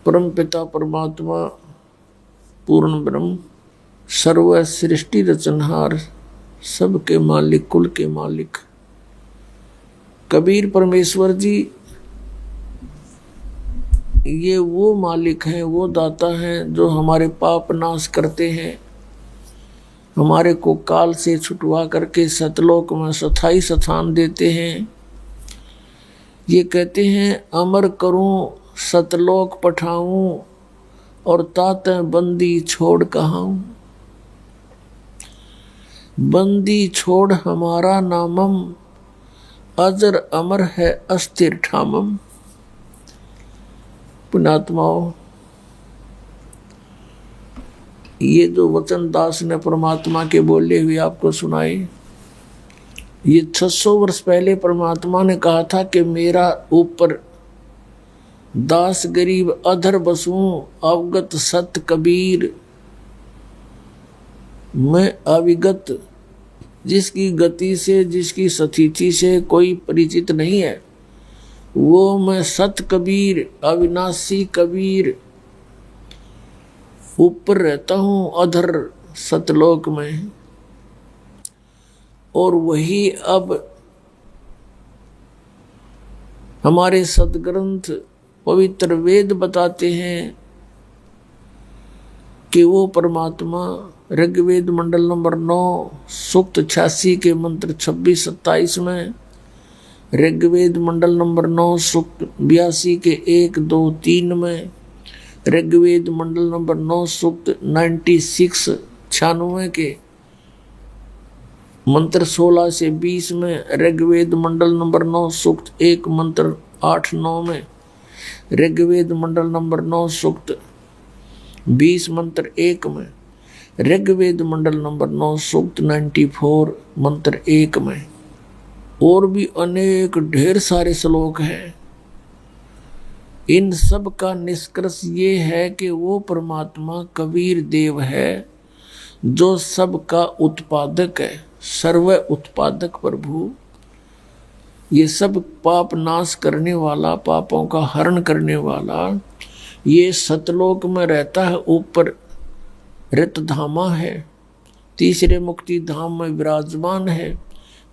परम पिता परमात्मा पूर्ण ब्रह्म सर्व सृष्टि रचनहार सबके मालिक कुल के मालिक कबीर परमेश्वर जी ये वो मालिक हैं, वो दाता हैं जो हमारे पाप नाश करते हैं, हमारे को काल से छुटवा करके सतलोक में स्थायी स्थान देते हैं। ये कहते हैं अमर करूं सतलोक पठाऊं और ताते बंदी छोड़ कहाऊं। बंदी छोड़ हमारा नामम अजर अमर है अस्थिर ठामम। पुण्यात्माओं, ये जो वचन दास ने परमात्मा के बोले हुए आपको सुनाए, ये 600 वर्ष पहले परमात्मा ने कहा था कि मेरा ऊपर दास गरीब अधर बसूं अवगत सत कबीर। मैं अविगत, जिसकी गति से जिसकी स्थिति से कोई परिचित नहीं है, वो मैं सत कबीर अविनाशी कबीर ऊपर रहता हूँ अधर सतलोक में। और वही अब हमारे सदग्रंथ पवित्र वेद बताते हैं कि वो परमात्मा ऋग्वेद मंडल नंबर 9 सूक्त 86 के मंत्र 26-27 में, ऋग्वेद मंडल नंबर 9 सूक्त 82 के 1, 2, 3 में, ऋग्वेद मंडल नंबर 9 सूक्त 96 के मंत्र 16 से 20 में, ऋग्वेद मंडल नंबर 9 सूक्त 1 मंत्र 8-9 में, ऋग्वेद मंडल नंबर 9 सूक्त 20 मंत्र 1 में, ऋग्वेद मंडल नंबर 9 सूक्त 94 मंत्र 1 में। और भी अनेक ढेर सारे श्लोक हैं। इन सब का निष्कर्ष ये है कि वो परमात्मा कबीर देव है जो सबका उत्पादक है, सर्व उत्पादक प्रभु। ये सब पाप नाश करने वाला, पापों का हरण करने वाला, ये सतलोक में रहता है, ऊपर रितधामा है, तीसरे मुक्ति धाम में विराजमान है,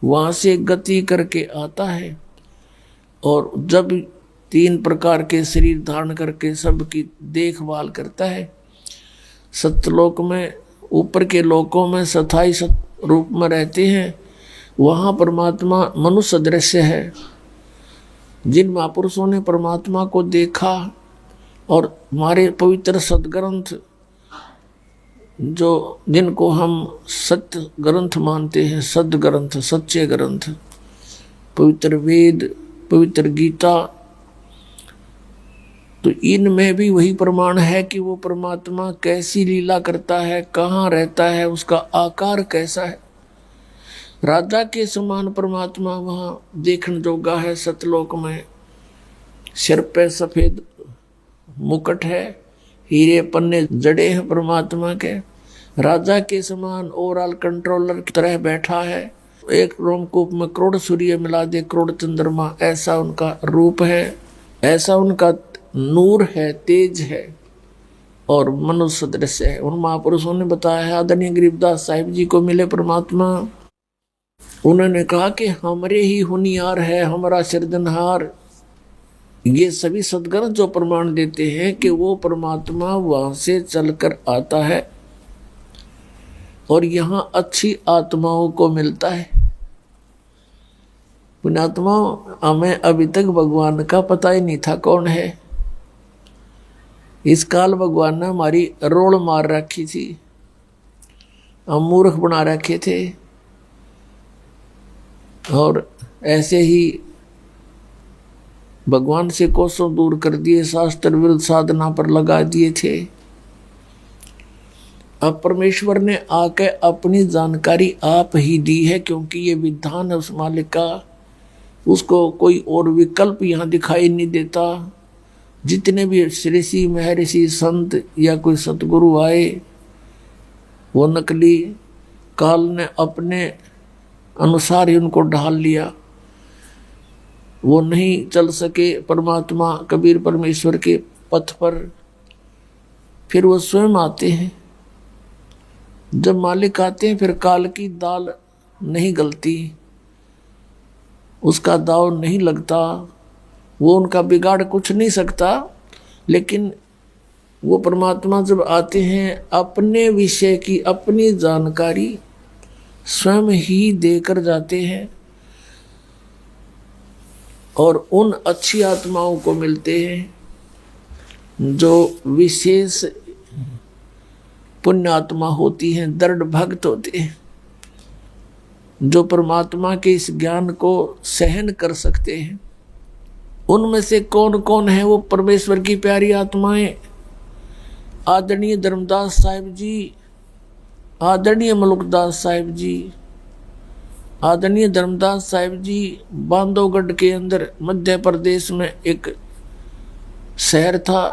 वहाँ से गति करके आता है। और जब 3 प्रकार के शरीर धारण करके सबकी देखभाल करता है, सतलोक में ऊपर के लोकों में स्थायी रूप में रहते हैं, वहाँ परमात्मा मनुष्य दृश्य है। जिन महापुरुषों ने परमात्मा को देखा और हमारे पवित्र सदग्रंथ जो जिनको हम सत्य ग्रंथ मानते हैं, सदग्रंथ सच्चे ग्रंथ, पवित्र वेद, पवित्र गीता, तो इनमें भी वही प्रमाण है कि वो परमात्मा कैसी लीला करता है, कहाँ रहता है, उसका आकार कैसा है। राजा के समान परमात्मा वहाँ देखने जोगा है। सतलोक में सिर पे सफेद मुकुट है, हीरे पन्ने जड़े हैं परमात्मा के, राजा के समान ओवरऑल कंट्रोलर की तरह बैठा है। एक रोमकूप में करोड़ सूर्य मिला दे करोड़ चंद्रमा, ऐसा उनका रूप है, ऐसा उनका नूर है, तेज है और मनुष्य दृश्य है। उन महापुरुषों ने बताया है, आदरणीय गरीबदास साहिब जी को मिले परमात्मा, उन्होंने कहा कि हमरे ही होनिहार है, हमारा सृजनहार। ये सभी सदग्रंथ जो प्रमाण देते हैं कि वो परमात्मा वहां से चलकर आता है और यहाँ अच्छी आत्माओं को मिलता है। पुण्यात्माओं, हमें अभी तक भगवान का पता ही नहीं था कौन है। इस काल भगवान ने हमारी रोड़ मार रखी थी, हम मूर्ख बना रखे थे और ऐसे ही भगवान से कोसों दूर कर दिए, शास्त्र विरुद्ध साधना पर लगा दिए थे। अब परमेश्वर ने आके अपनी जानकारी आप ही दी है, क्योंकि ये विधान है उस मालिक का, उसको कोई और विकल्प यहाँ दिखाई नहीं देता। जितने भी ऋषि महर्षि संत या कोई सतगुरु आए, वो नकली, काल ने अपने अनुसार ही उनको ढाल लिया। वो नहीं चल सके परमात्मा कबीर परमेश्वर के पथ पर, फिर वो स्वयं आते हैं। जब मालिक आते हैं फिर काल की दाल नहीं गलती, उसका दाव नहीं लगता, वो उनका बिगाड़ कुछ नहीं सकता। लेकिन वो परमात्मा जब आते हैं अपने विषय की अपनी जानकारी स्वयं ही देकर जाते हैं और उन अच्छी आत्माओं को मिलते हैं जो विशेष पुण्य आत्मा होती हैं, दृढ़ भक्त होते हैं, जो परमात्मा के इस ज्ञान को सहन कर सकते हैं। उनमें से कौन कौन है वो परमेश्वर की प्यारी आत्माएं? आदरणीय धर्मदास साहिब जी, आदरणीय मलुकदास साहिब जी, आदरणीय धर्मदास साहिब जी बांधवगढ़ के अंदर मध्य प्रदेश में एक शहर था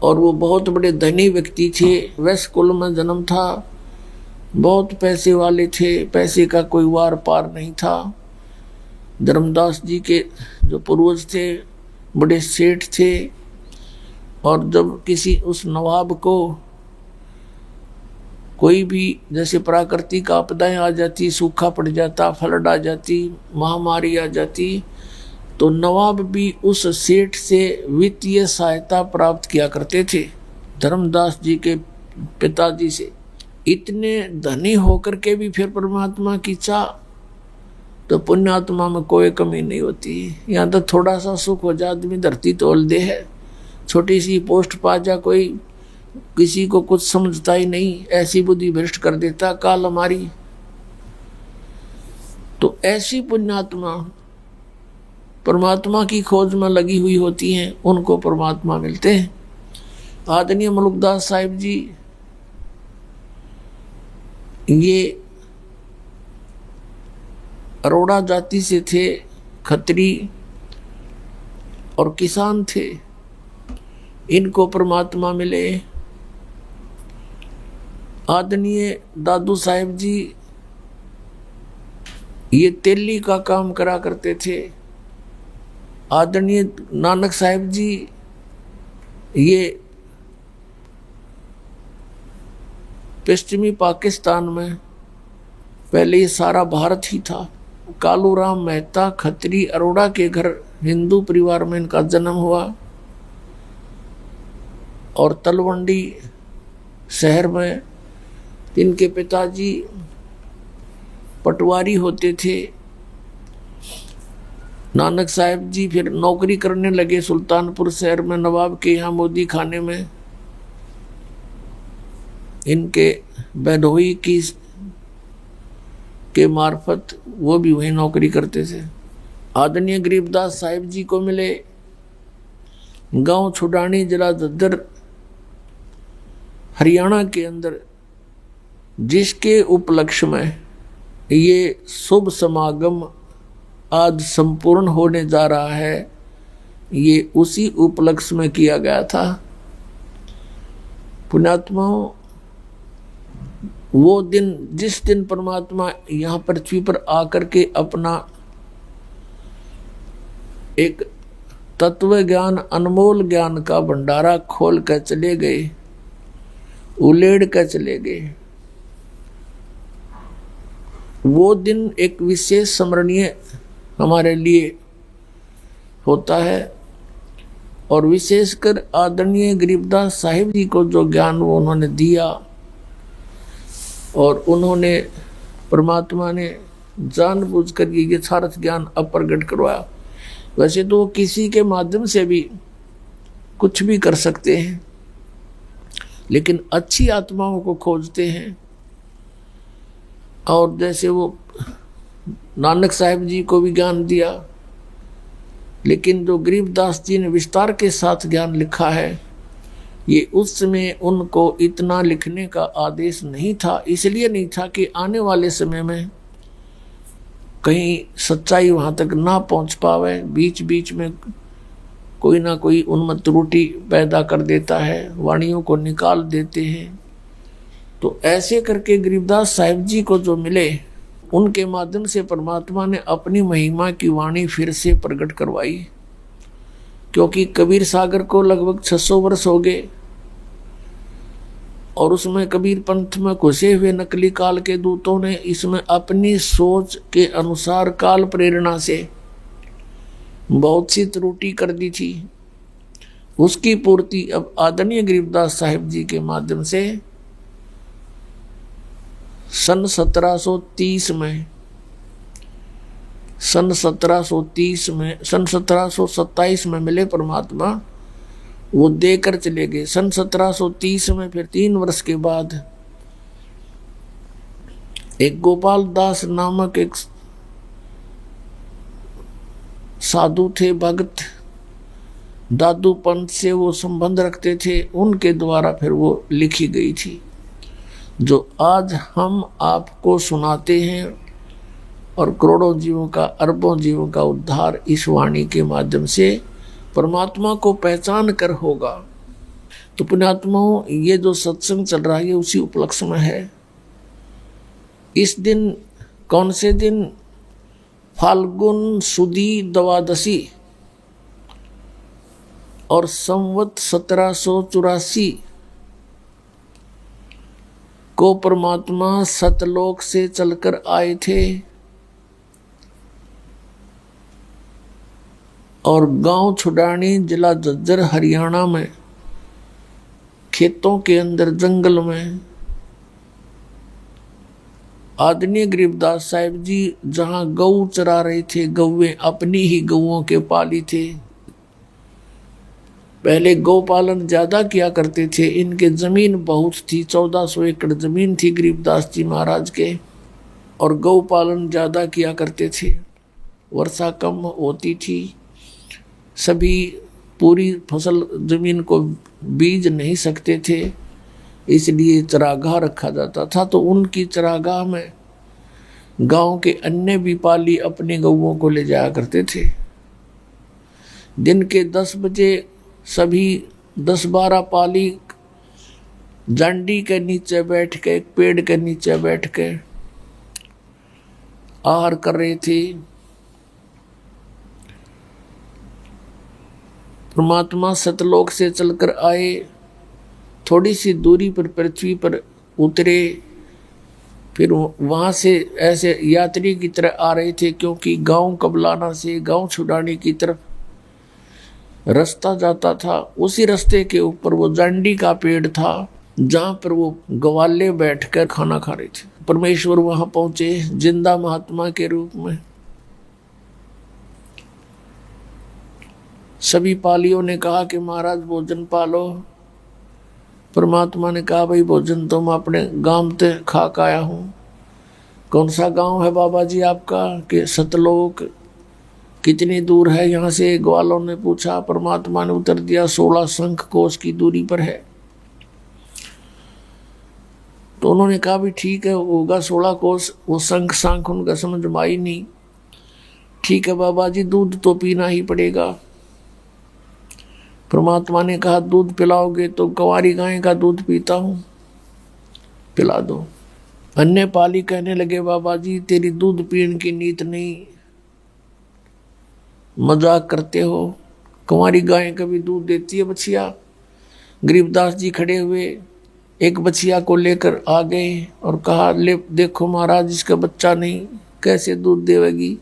और वो बहुत बड़े धनी व्यक्ति थे। वैश्य कुल में जन्म था, बहुत पैसे वाले थे, पैसे का कोई वार पार नहीं था। धर्मदास जी के जो पूर्वज थे बड़े सेठ थे और जब किसी उस नवाब को कोई भी जैसे प्राकृतिक आपदाएं आ जाती, सूखा पड़ जाता, फ्लड आ जाती, महामारी आ जाती, तो नवाब भी उस सेठ से वित्तीय सहायता प्राप्त किया करते थे धर्मदास जी के पिताजी से। इतने धनी होकर के भी फिर परमात्मा की चाह, तो पुण्यात्मा में कोई कमी नहीं होती। यहाँ तो थोड़ा सा सुख हो जा आदमी धरती तोल दे है, छोटी सी पोस्ट पा जा कोई, किसी को कुछ समझता ही नहीं, ऐसी बुद्धि भ्रष्ट कर देता काल हमारी। तो ऐसी पुण्यात्मा परमात्मा की खोज में लगी हुई होती हैं, उनको परमात्मा मिलते हैं। आदरणीय मलुकदास साहिब जी ये अरोड़ा जाति से थे, खत्री और किसान थे, इनको परमात्मा मिले। आदरणीय दादू साहिब जी ये तेली का काम करा करते थे। आदरणीय नानक साहिब जी ये पश्चिमी पाकिस्तान में, पहले ये सारा भारत ही था। कालूराम मेहता खत्री अरोड़ा के घर हिंदू परिवार में इनका जन्म हुआ और तलवंडी शहर में इनके पिताजी पटवारी होते थे। नानक साहिब जी फिर नौकरी करने लगे सुल्तानपुर शहर में नवाब के यहाँ मोदी खाने में। इनके बहनोई की के मार्फत वो भी वहीं नौकरी करते थे। आदरणीय गरीबदास साहिब जी को मिले गांव छुडानी जिला दद्दर हरियाणा के अंदर, जिसके उपलक्ष्य में ये शुभ समागम आज संपूर्ण होने जा रहा है। ये उसी उपलक्ष्य में किया गया था। पुण्यात्माओं, वो दिन जिस दिन परमात्मा यहाँ पृथ्वी पर आकर के अपना एक तत्व ज्ञान, अनमोल ज्ञान का भंडारा खोल कर चले गए, उलेड़ कर चले गए, वो दिन एक विशेष स्मरणीय हमारे लिए होता है। और विशेषकर आदरणीय गरीबदास साहिब जी को जो ज्ञान वो उन्होंने दिया और उन्होंने परमात्मा ने जानबूझकर ये यथार्थ ज्ञान अप्रगट करवाया। वैसे तो वो किसी के माध्यम से भी कुछ भी कर सकते हैं, लेकिन अच्छी आत्माओं को खोजते हैं। और जैसे वो नानक साहिब जी को भी ज्ञान दिया, लेकिन जो गरीबदास जी ने विस्तार के साथ ज्ञान लिखा है, ये उस समय उनको इतना लिखने का आदेश नहीं था। इसलिए नहीं था कि आने वाले समय में कहीं सच्चाई वहाँ तक ना पहुँच पावे, बीच बीच में कोई ना कोई उनमें त्रुटि पैदा कर देता है, वाणियों को निकाल देते हैं। तो ऐसे करके गरीबदास साहिब जी को जो मिले, उनके माध्यम से परमात्मा ने अपनी महिमा की वाणी फिर से प्रकट करवाई। क्योंकि कबीर सागर को लगभग 600 वर्ष हो गए और उसमें कबीर पंथ में घुसे हुए नकली काल के दूतों ने इसमें अपनी सोच के अनुसार काल प्रेरणा से बहुत सी त्रुटि कर दी थी। उसकी पूर्ति अब आदरणीय गरीबदास साहिब जी के माध्यम से सन 1730 में, सन 1727 में मिले परमात्मा, वो देकर चले गए। सन 1730 में फिर 3 वर्ष के बाद एक गोपाल दास नामक एक साधु थे, भक्त, दादू पंथ से वो संबंध रखते थे, उनके द्वारा फिर वो लिखी गई थी, जो आज हम आपको सुनाते हैं। और करोड़ों जीवों का, अरबों जीवों का उद्धार इस वाणी के माध्यम से परमात्मा को पहचान कर होगा। तो पुण्यात्माओं, ये जो सत्संग चल रहा है उसी उपलक्ष्य में है। इस दिन, कौन से दिन? फाल्गुन सुदी द्वादशी और संवत 1784 को परमात्मा सतलोक से चलकर आए थे और गांव छुडानी, जिला झज्जर, हरियाणा में खेतों के अंदर जंगल में आदरणीय गरीबदास साहिब जी जहां गऊ चरा रहे थे, गौएं अपनी ही गऊओं के पाली थे। पहले गौ पालन ज्यादा किया करते थे, इनके जमीन बहुत थी, 1400 एकड़ जमीन थी गरीबदास जी महाराज के, और गौ पालन ज्यादा किया करते थे। वर्षा कम होती थी, सभी पूरी फसल जमीन को बीज नहीं सकते थे, इसलिए चरागाह रखा जाता था। तो उनकी चरागाह में गांव के अन्य भी पाली अपनी गऊओं को ले जाया करते थे। दिन के 10 बजे सभी 10-12 पाली जांडी के नीचे बैठ के, एक पेड़ के नीचे बैठ के आहार कर रहे थे। परमात्मा सतलोक से चलकर आए, थोड़ी सी दूरी पर पृथ्वी पर उतरे, फिर वहाँ से ऐसे यात्री की तरह आ रहे थे, क्योंकि गांव कबलाना से गांव छुड़ाने की तरफ रास्ता जाता था। उसी रास्ते के ऊपर वो जांडी का पेड़ था, जहाँ पर वो ग्वाले बैठकर खाना खा रहे थे। परमेश्वर वहाँ पहुँचे जिंदा महात्मा के रूप में। सभी पालियों ने कहा कि महाराज भोजन पालो। परमात्मा ने कहा, भाई भोजन तो मैं अपने गांव से खा के आया हूँ। कौन सा गांव है बाबा जी आपका? कि सतलोक। कितनी दूर है यहाँ से? ग्वालों ने पूछा। परमात्मा ने उत्तर दिया, 16 शंख कोस की दूरी पर है। तो उन्होंने कहा, भी ठीक है, होगा 16 कोस। वो शंख सांख उनका समझ में आई नहीं। ठीक है बाबा जी, दूध तो पीना ही पड़ेगा। परमात्मा ने कहा, दूध पिलाओगे तो कंवारी गाय का दूध पीता हूँ, पिला दो। अन्य पाली कहने लगे, बाबा जी तेरी दूध पीने की नीत नहीं, मजाक करते हो। कंवारी गाय कभी दूध देती है बछिया? गरीबदास जी खड़े हुए एक बछिया को लेकर आ गए और कहा, ले देखो महाराज, इसका बच्चा नहीं, कैसे दूध देवेगी?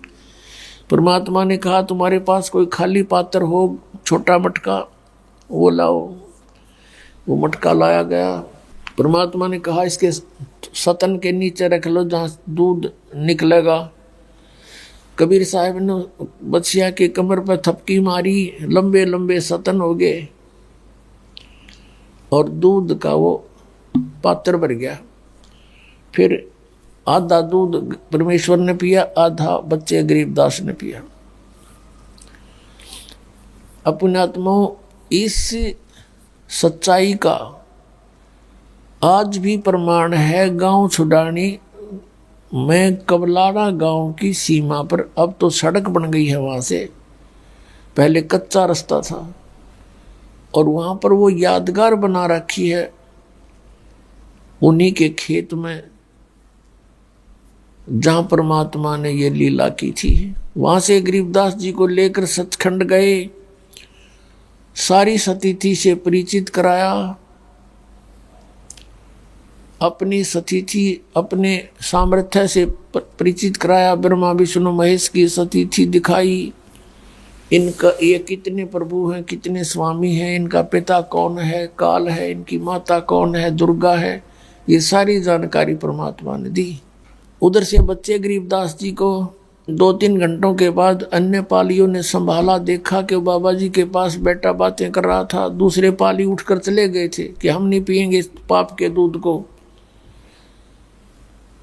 परमात्मा ने कहा, तुम्हारे पास कोई खाली पात्र हो, छोटा मटका, वो लाओ। वो मटका लाया गया। परमात्मा ने कहा, इसके सतन के नीचे रख लो, जहाँ दूध निकलेगा। कबीर साहब ने बछिया के कमर पर थपकी मारी, लंबे लंबे सतन हो गए और दूध का वो पात्र भर गया। फिर आधा दूध परमेश्वर ने पिया, आधा बच्चे गरीबदास ने पिया। अपनात्माओं, इस सच्चाई का आज भी प्रमाण है। गांव छुडानी में कबलाना गांव की सीमा पर अब तो सड़क बन गई है, वहां से पहले कच्चा रास्ता था और वहां पर वो यादगार बना रखी है उन्हीं के खेत में जहां परमात्मा ने ये लीला की थी। वहां से गरीबदास जी को लेकर सचखंड गए, सारी सतिथि से परिचित कराया अपनी सतिथि अपने सामर्थ्य से परिचित कराया। ब्रह्मा विष्णु महेश की सतिथि दिखाई। इनका ये कितने प्रभु हैं, कितने स्वामी हैं, इनका पिता कौन है, काल है, इनकी माता कौन है, दुर्गा है, ये सारी जानकारी परमात्मा ने दी। उधर से बच्चे गरीबदास जी को 2-3 घंटों के बाद अन्य पालियों ने संभाला, देखा कि बाबा जी के पास बेटा बातें कर रहा था। दूसरे पाली उठकर चले गए थे कि हम नहीं पिएंगे इस पाप के दूध को,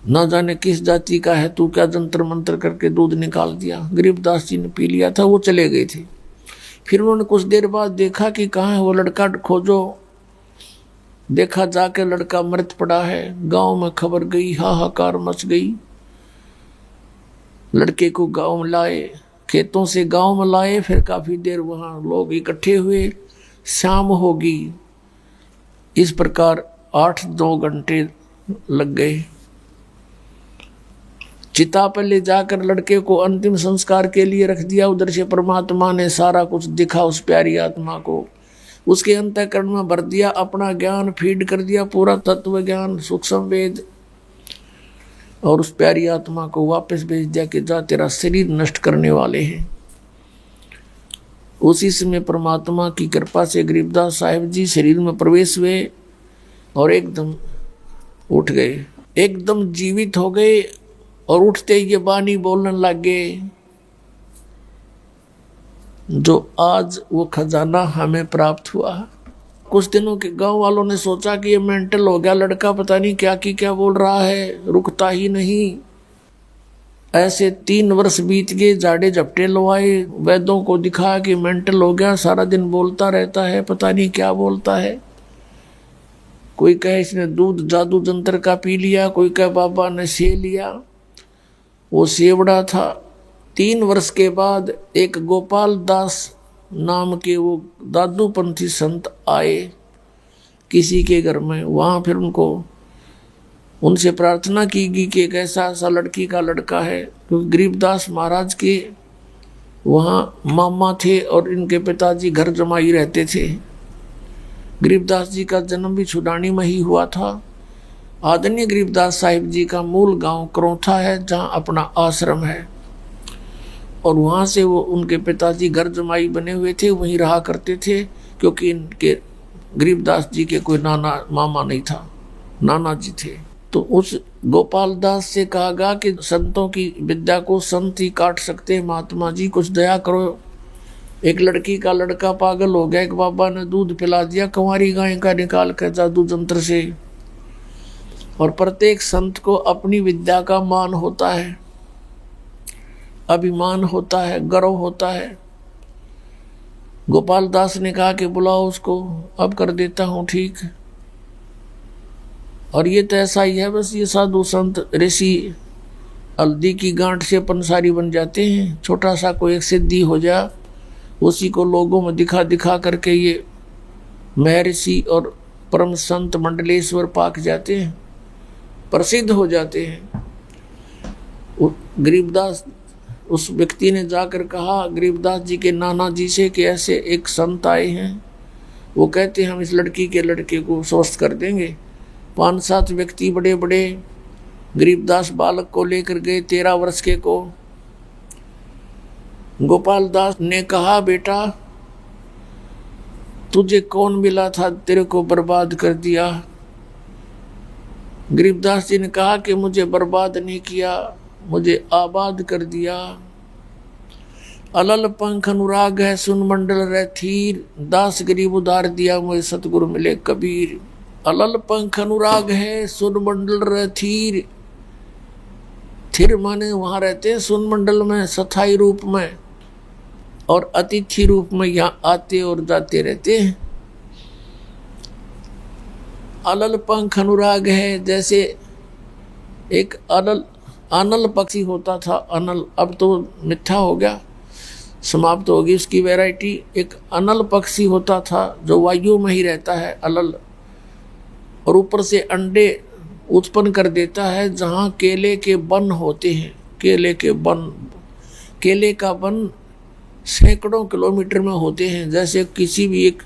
ना जाने किस जाति का है तू, क्या जंतर मंत्र करके दूध निकाल दिया। गरीबदास जी ने पी लिया था, वो चले गए थे। फिर उन्होंने कुछ देर बाद देखा कि कहाँ है वो लड़का, खोजो। देखा जाके लड़का मृत पड़ा है। गांव में खबर गई, हाहाकार मच गई। लड़के को गांव में लाए, खेतों से गांव में लाए। फिर काफी देर वहां लोग इकट्ठे हुए, शाम होगी। इस प्रकार 8-9 घंटे लग गए। चिता पर ले जाकर लड़के को अंतिम संस्कार के लिए रख दिया। उधर से परमात्मा ने सारा कुछ दिखा उस प्यारी आत्मा को, उसके अंतःकरण में भर दिया, अपना ज्ञान फीड कर दिया, पूरा तत्व ज्ञान, सूक्ष्म वेद, और उस प्यारी आत्मा को वापस भेज दिया कि जा तेरा शरीर नष्ट करने वाले हैं। उसी समय परमात्मा की कृपा से गरीबदास साहिब जी शरीर में प्रवेश हुए और एकदम उठ गए, एकदम जीवित हो गए। और उठते ही ये बानी बोलने लग गए, जो आज वो खजाना हमें प्राप्त हुआ। कुछ दिनों के गांव वालों ने सोचा कि ये मेंटल हो गया लड़का, पता नहीं क्या की क्या बोल रहा है, रुकता ही नहीं। ऐसे 3 वर्ष बीत गए, जाड़े झपटे लवाए, वैद्यों को दिखाया कि मेंटल हो गया, सारा दिन बोलता रहता है, पता नहीं क्या बोलता है। कोई कहे इसने दूध जादू जंतर का पी लिया, कोई कहे बाबा ने से लिया। वो सेवड़ा था। 3 वर्ष के बाद एक गोपाल दास नाम के वो दादूपंथी संत आए किसी के घर में। वहाँ फिर उनसे प्रार्थना की गई कि एक ऐसा लड़की का लड़का है, क्योंकि गरीबदास महाराज के वहाँ मामा थे और इनके पिताजी घर जमाई रहते थे। गरीबदास जी का जन्म भी छुडानी में ही हुआ था। आदरणीय गरीबदास साहिब जी का मूल गांव करौथा है, जहां अपना आश्रम है, और वहां से वो उनके पिताजी घर जमाई बने हुए थे, वहीं रहा करते थे, क्योंकि इनके गरीबदास जी के कोई नाना मामा नहीं था, नाना जी थे। तो उस गोपाल दास से कहा गया कि संतों की विद्या को संत ही काट सकते हैं, महात्मा जी कुछ दया करो। एक लड़की का लड़का पागल हो गया, एक बाबा ने दूध पिला दिया कंवारी गाय का निकाल कर जादू जंत्र से। और प्रत्येक संत को अपनी विद्या का मान होता है, अभिमान होता है, गर्व होता है। गोपाल दास ने कहा कि बुलाओ उसको, अब कर देता हूं ठीक। और ये तो ऐसा ही है, बस ये साधु संत ऋषि हल्दी की गांठ से पंसारी बन जाते हैं। छोटा सा कोई एक सिद्धि हो जाए, उसी को लोगों में दिखा दिखा करके ये महर्षि और परम संत मंडलेश्वर पाक जाते हैं, प्रसिद्ध हो जाते हैं। गरीबदास उस व्यक्ति ने जाकर कहा गरीबदास जी के नाना जी से कि ऐसे एक संत आए हैं, वो कहते हैं हम इस लड़की के लड़के को स्वस्थ कर देंगे। 5-7 व्यक्ति बड़े बड़े गरीबदास बालक को लेकर गए, 13 वर्ष के को। गोपाल दास ने कहा बेटा तुझे कौन मिला था तेरे को बर्बाद कर दिया? गरीबदास जी ने कहा कि मुझे बर्बाद नहीं किया, मुझे आबाद कर दिया। अलल पंख अनुराग है सुन मंडल रह थीर, दास गरीब उधार दिया मुझे सतगुरु मिले कबीर। अलल पंख अनुराग है सुन मंडल रह थीर, थिर माने वहां रहते हैं सुन मंडल में, सथाई रूप में, और अतिथि रूप में यहाँ आते और जाते रहते हैं। अलल पंख अनुराग है, जैसे एक अनल पक्षी होता था, अनल अब तो मिथ्या हो गया, समाप्त होगी उसकी वैरायटी। एक अनल पक्षी होता था जो वायु में ही रहता है, अलल, और ऊपर से अंडे उत्पन्न कर देता है जहाँ केले के वन होते हैं। केले के वन, केले का वन सैकड़ों किलोमीटर में होते हैं। जैसे किसी भी एक,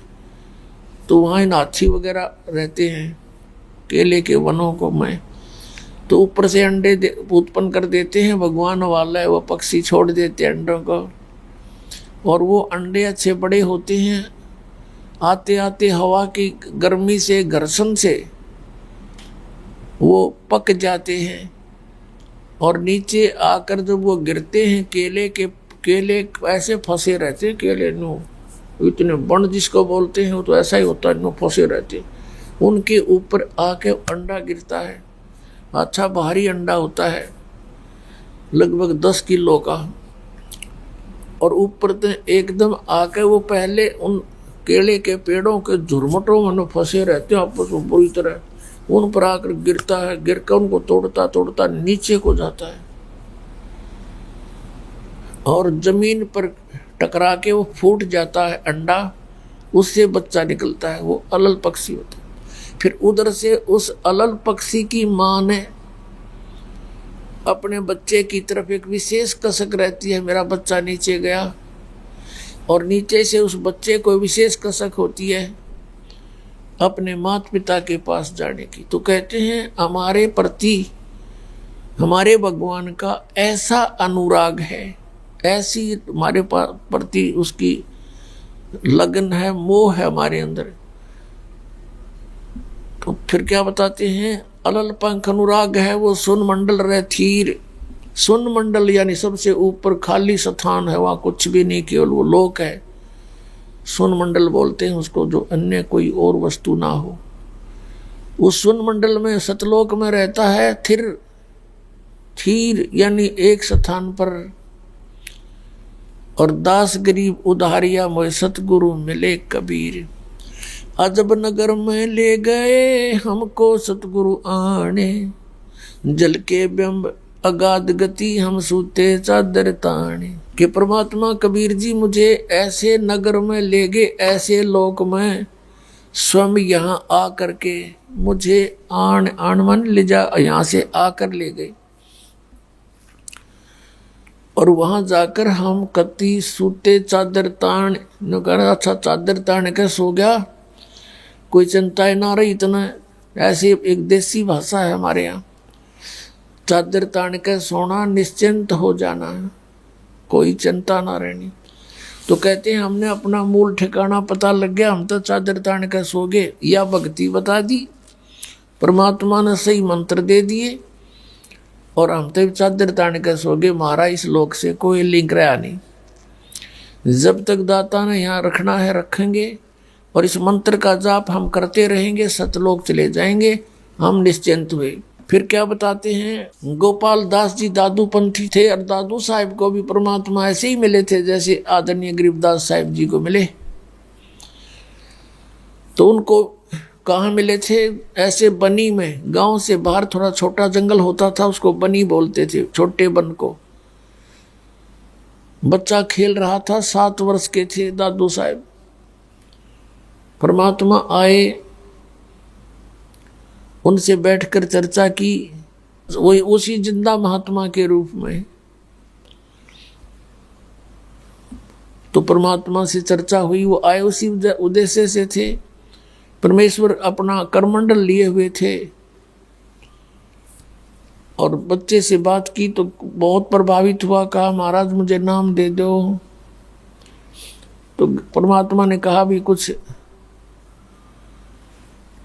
तो वहाँ हाथी वगैरह रहते हैं, केले के वनों को मैं, तो ऊपर से अंडे उत्पन्न कर देते हैं, भगवान वाला है, वो पक्षी छोड़ देते हैं अंडों को, और वो अंडे अच्छे बड़े होते हैं। आते आते हवा की गर्मी से, घर्षण से वो पक जाते हैं, और नीचे आकर जब वो गिरते हैं, केले ऐसे फंसे रहते हैं, केले नो इतने बण जिसको बोलते हैं, वो तो ऐसा ही होता है, नो फंसे रहते हैं। उनके ऊपर आके अंडा गिरता है, अच्छा भारी अंडा होता है, लगभग 10 किलो का, और ऊपर से एकदम आके वो पहले उन केले के पेड़ों के झुरमुटों में फंसे रहते हैं आपस में बुरी तरह, उन पर आकर गिरता है, गिरकर उनको तोड़ता तोड़ता नीचे को जाता है, और जमीन पर टकरा के वो फूट जाता है अंडा, उससे बच्चा निकलता है, वो अलल पक्षी होता है। फिर उधर से उस अलल पक्षी की माँ ने अपने बच्चे की तरफ एक विशेष कसक रहती है, मेरा बच्चा नीचे गया, और नीचे से उस बच्चे को विशेष कसक होती है अपने माता पिता के पास जाने की। तो कहते हैं हमारे प्रति हमारे भगवान का ऐसा अनुराग है, ऐसी हमारे प्रति उसकी लगन है, मोह है हमारे अंदर। तो फिर क्या बताते हैं, अलल पंख अनुराग है वो सुन मंडल रहे थीर। सुन मंडल यानी सबसे ऊपर खाली स्थान है, वहाँ कुछ भी नहीं, केवल वो लोक है। सुन मंडल बोलते हैं उसको, जो अन्य कोई और वस्तु ना हो। उस सुन मंडल में सतलोक में रहता है थीर यानी एक स्थान पर। और दास गरीब उधारिया मोय सतगुरु मिले कबीर। अजब नगर में ले गए हमको सतगुरु आने, जल के बिंब अगाध गति हम सूते चादर ताने। कि परमात्मा कबीर जी मुझे ऐसे नगर में ले गए, ऐसे लोक में स्वयं यहाँ आ करके मुझे आन मन ले जा, यहाँ से आकर ले गए, और वहां जाकर हम कति सूते चादर तान न कर। अच्छा चादर तान के सो गया, कोई चिंता ही ना रही। इतना ऐसी एक देसी भाषा है हमारे यहाँ, चादर तान के सोना निश्चिंत हो जाना, कोई चिंता ना रहनी। तो कहते हैं हमने अपना मूल ठिकाना पता लग गया, हम तो चादर तान के सो गए। या भक्ति बता दी, परमात्मा ने सही मंत्र दे दिए, और हम तो चादर तान के सो गए। हमारा इस लोक से कोई लिंक रहा नहीं। जब तक दाता ने यहाँ रखना है रखेंगे, और इस मंत्र का जाप हम करते रहेंगे, सतलोक चले जाएंगे, हम निश्चिंत हुए। फिर क्या बताते हैं, गोपाल दास जी दादू पंथी थे, और दादू साहिब को भी परमात्मा ऐसे ही मिले थे जैसे आदरणीय गरीबदास साहिब जी को मिले। तो उनको कहाँ मिले थे, ऐसे बनी में, गांव से बाहर थोड़ा छोटा जंगल होता था, उसको बनी बोलते थे, छोटे बन को। बच्चा खेल रहा था, 7 वर्ष के थे दादू साहिब। परमात्मा आए, उनसे बैठकर चर्चा की, वही उसी जिंदा महात्मा के रूप में। तो परमात्मा से चर्चा हुई, वो आए उसी उद्देश्य से थे। परमेश्वर अपना करमंडल लिए हुए थे, और बच्चे से बात की तो बहुत प्रभावित हुआ, कहा महाराज मुझे नाम दे दो। तो परमात्मा ने कहा भी कुछ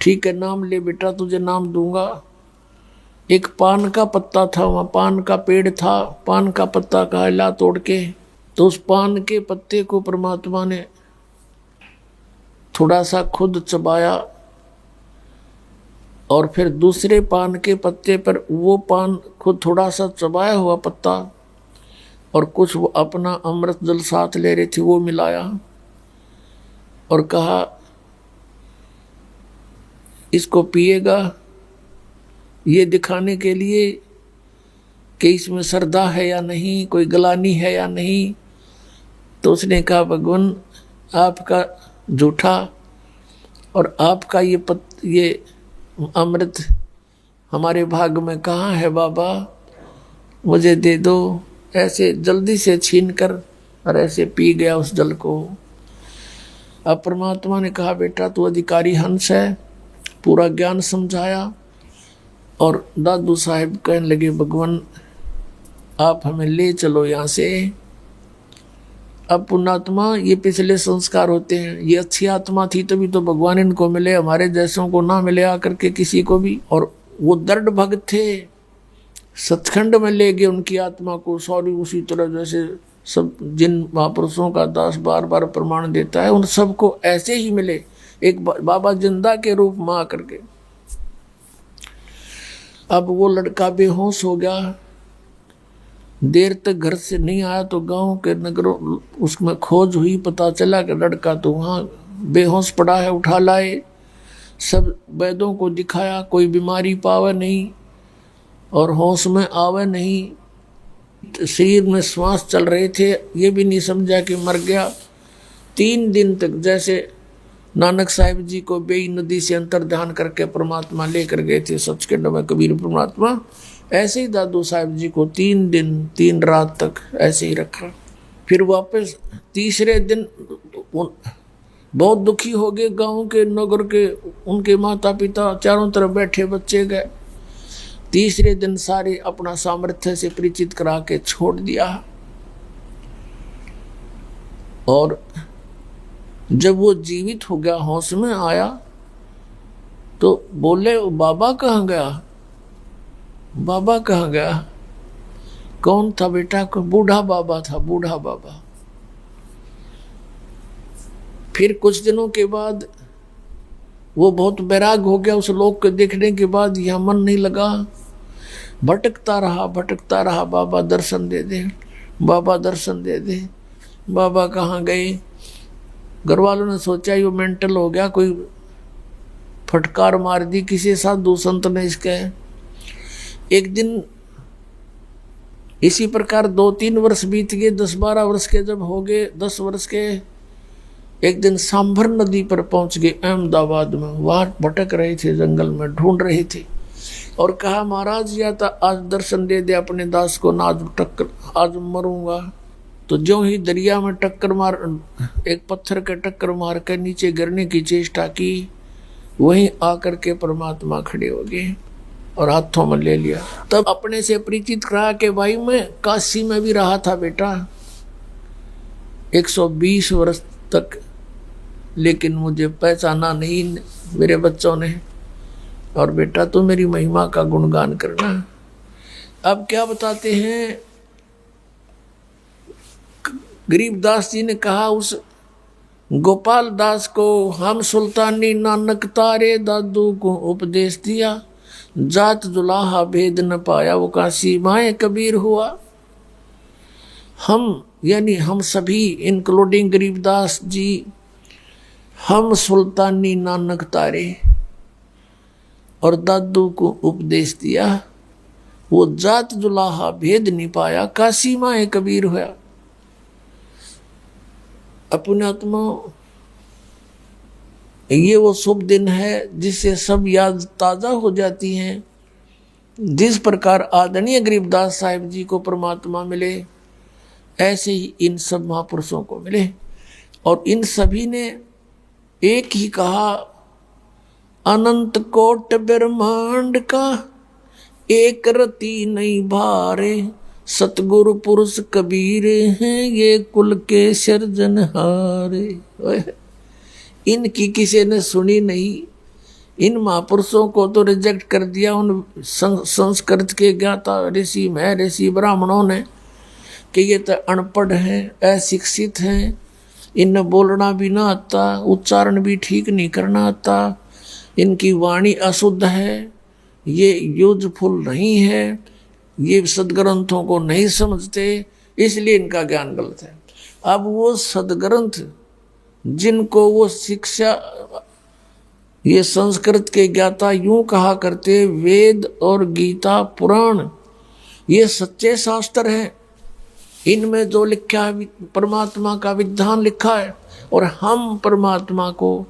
ठीक है, नाम ले बेटा, तुझे नाम दूंगा। एक पान का पत्ता था, वहाँ पान का पेड़ था, पान का पत्ता का ला तोड़ के, तो उस पान के पत्ते को परमात्मा ने थोड़ा सा खुद चबाया, और फिर दूसरे पान के पत्ते पर वो पान खुद थोड़ा सा चबाया हुआ पत्ता, और कुछ वो अपना अमृत जल साथ ले रही थी, वो मिलाया, और कहा इसको पिएगा, ये दिखाने के लिए कि इसमें श्रद्धा है या नहीं, कोई गलानी है या नहीं। तो उसने कहा भगवान आपका झूठा, और आपका ये अमृत हमारे भाग में कहाँ है बाबा, मुझे दे दो। ऐसे जल्दी से छीन कर और ऐसे पी गया उस जल को। अब परमात्मा ने कहा बेटा तू अधिकारी हंस है, पूरा ज्ञान समझाया। और दादू साहब कहने लगे, भगवान आप हमें ले चलो यहाँ से। अब पुण्यात्मा ये पिछले संस्कार होते हैं, ये अच्छी आत्मा थी तभी तो भगवान इनको मिले, हमारे जैसों को ना मिले आकर के किसी को भी। और वो दृढ़ भक्त थे, सचखंड में ले गए उनकी आत्मा को। सॉरी, उसी तरह जैसे सब जिन महापुरुषों का दास बार बार प्रमाण देता है, उन सबको ऐसे ही मिले, एक बाबा जिंदा के रूप में आकर के। अब वो लड़का बेहोश हो गया, देर तक घर से नहीं आया तो गांव के नगरों उसमें खोज हुई, पता चला कि लड़का तो वहाँ बेहोश पड़ा है। उठा लाए, सब वैद्यों को दिखाया, कोई बीमारी पावे नहीं और होश में आवे नहीं, शरीर में श्वास चल रहे थे, ये भी नहीं समझा कि मर गया। 3 दिन तक जैसे नानक साहिब जी को बेई नदी से अंतर ध्यान करके परमात्मा लेकर गए थे सचखंड में कबीर परमात्मा, ऐसे ही दादू साहिब जी को 3 दिन 3 रात तक ऐसे ही रखा। फिर वापस तीसरे दिन बहुत दुखी हो गए गांव के नगर के, उनके माता पिता, चारों तरफ बैठे बच्चे गए। तीसरे दिन सारे अपना सामर्थ्य से परिचित करा के छोड़ दिया। और जब वो जीवित हो गया, होश में आया, तो बोले, बाबा कहाँ गया, बाबा कहाँ गया? कौन था बेटा? को बूढ़ा बाबा था, बूढ़ा बाबा। फिर कुछ दिनों के बाद वो बहुत बैराग हो गया उस लोक को देखने के बाद, यहाँ मन नहीं लगा, भटकता रहा। बाबा दर्शन दे दे, बाबा दर्शन दे दे। बाबा कहाँ गए? घर वालों ने सोचा ये मेंटल हो गया, कोई फटकार मार दी किसी साधु संत ने इसके। एक दिन इसी प्रकार 2-3 वर्ष बीत गए, 10-12 वर्ष के जब हो गए, 10 वर्ष के, एक दिन सांभर नदी पर पहुंच गए अहमदाबाद में। वहां भटक रहे थे, जंगल में ढूंढ रहे थे और कहा, महाराज या तो आज दर्शन दे दे अपने दास को, ना आज मरूंगा। तो ज्यों ही दरिया में टक्कर मार, एक पत्थर के टक्कर मार कर नीचे गिरने की चेष्टा की, वहीं आकर के परमात्मा खड़े हो गए और हाथों में ले लिया। तब अपने से परिचित करा के, भाई मैं काशी में भी रहा था बेटा 120 वर्ष तक, लेकिन मुझे पहचाना नहीं मेरे बच्चों ने। और बेटा तो मेरी महिमा का गुणगान करना। अब क्या बताते हैं, गरीबदास जी ने कहा उस गोपाल दास को, हम सुल्तानी नानक तारे दादू को उपदेश दिया, जात जुलाहा भेद न पाया, वो काशी माए कबीर हुआ। हम यानी हम सभी इंक्लूडिंग गरीबदास जी, हम सुल्तानी नानक तारे और दादू को उपदेश दिया, वो जात जुलाहा भेद नहीं पाया, काशी माए कबीर हुआ। अपने आत्मा, ये वो शुभ दिन है जिससे सब याद ताज़ा हो जाती हैं। जिस प्रकार आदरणीय गरीबदास साहिब जी को परमात्मा मिले, ऐसे ही इन सब महापुरुषों को मिले। और इन सभी ने एक ही कहा, अनंत कोट ब्रह्मांड का एक रति नहीं भारे, सतगुरु पुरुष कबीर हैं ये कुल के सिरजनहारे। इनकी किसी ने सुनी नहीं, इन महापुरुषों को तो रिजेक्ट कर दिया उन संस्कृत के ज्ञाता ऋषि में ऋषि ब्राह्मणों ने कि ये तो अनपढ़ हैं, अशिक्षित हैं, इन्हें बोलना भी ना आता, उच्चारण भी ठीक नहीं करना आता, इनकी वाणी अशुद्ध है, ये यूजफुल नहीं है, ये सदग्रंथों को नहीं समझते, इसलिए इनका ज्ञान गलत है। अब वो सदग्रंथ जिनको वो शिक्षा, ये संस्कृत के ज्ञाता यूं कहा करते, वेद और गीता पुराण ये सच्चे शास्त्र हैं, इनमें जो लिखा है परमात्मा का विधान लिखा है, और हम परमात्मा को